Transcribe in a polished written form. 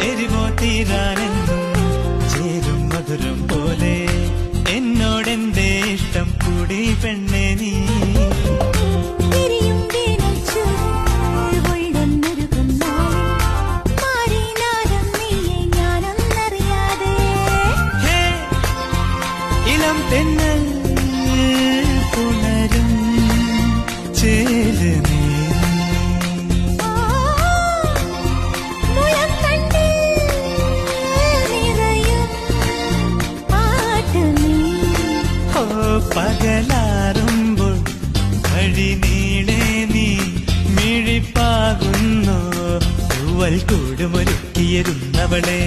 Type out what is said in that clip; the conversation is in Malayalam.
എരിവോ തീരാനെന്നും ചേരും മധുരം പോലെ എന്നോടെന്റെ ഇഷ്ടം കൂടി പെണ്ണെ നീ. ഇളം തെന്നൽ പുണരും ചേല് നീ. പകലാറുമ്പോൾ വഴി നീളെ നീ മിഴിപ്പാകുന്നു തൂവൽ കൂടുമൊരുക്കിയിരുന്നവളെ.